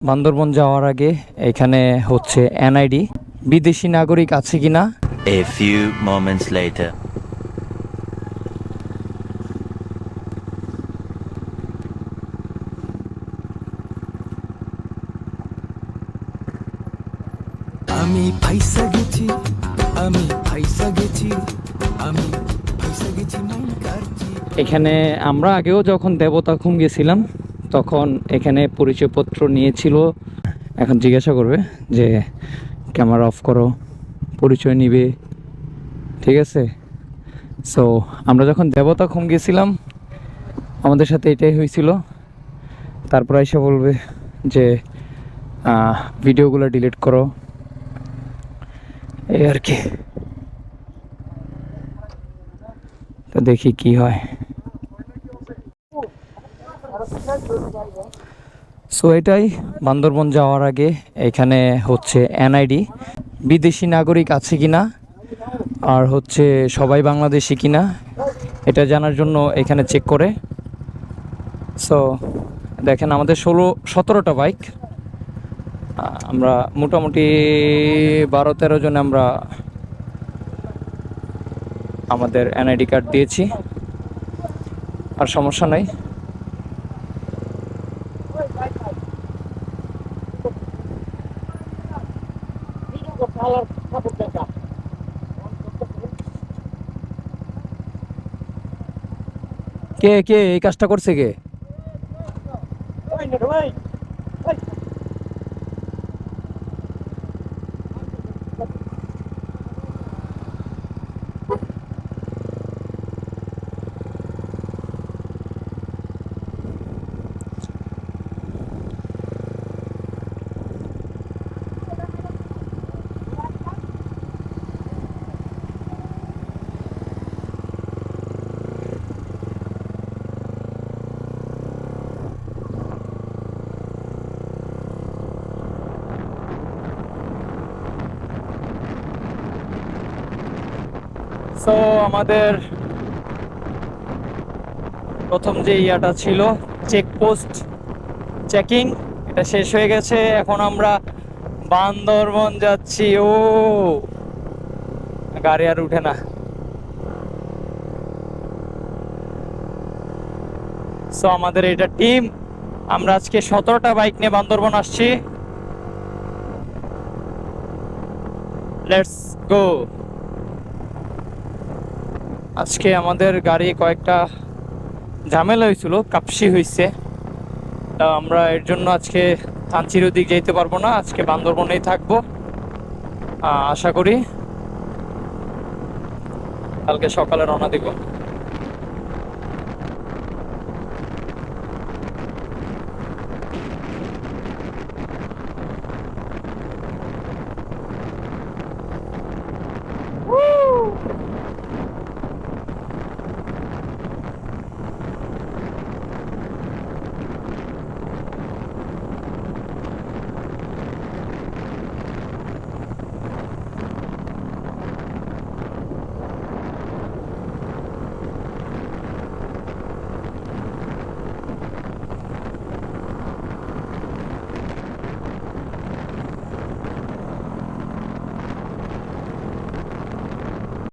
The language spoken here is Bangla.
বান্দরবন যাওয়ার আগে এখানে হচ্ছে এনআইডি বিদেশি নাগরিক আছে কিনা। A few moments later. আমি ফাইসা গেছি আমি ফাইসা গেছি আমি ফাইসা গেছি এখানে আমরা আগেও যখন দেবতাখুম গেছিলাম তখন এখানে পরিচয়পত্র নিয়েছিল। এখন জিজ্ঞাসা করবে যে ক্যামেরা অফ করো, পরিচয় নিবে, ঠিক আছে। সো আমরা যখন দেবতাখুম গেছিলাম আমাদের সাথে এটাই হয়েছিল। তারপর এসে বলবে যে ভিডিওগুলো ডিলিট করো, এই আর কি। তো দেখি কি হয়। সো এটাই বান্দরবন যাওয়ার আগে এখানে হচ্ছে এনআইডি বিদেশি নাগরিক আছে কিনা আর হচ্ছে সবাই বাংলাদেশি কিনা এটা জানার জন্য এখানে চেক করে। সো দেখেন আমাদের 17টা বাইক, আমরা মোটামুটি 12-13 জন আমরা আমাদের এনআইডি কার্ড দিয়েছি, আর সমস্যা নাই। কে কে এই কাজটা করছে কে? সো আমাদের প্রথম যে ইয়াটা ছিল চেকপোস্ট চেকিং, এটা শেষ হয়ে গেছে। এখন আমরা বান্দরবন যাচ্ছি। ও গাড়ি আর উঠে না। সো আমাদের এটা টিম, আমরা আজকে 17টা বাইক নিয়ে বান্দরবন আসছি। Let's go. আজকে আমাদের গাড়ি কয়েকটা ঝামেলা হয়েছিল, কাপসি হয়েছে। তা আমরা এর জন্য আজকে থানচির দিক যেতে পারবো না, আজকে বান্দরবনেই থাকবো। আশা করি কালকে সকালে রওনা দিব।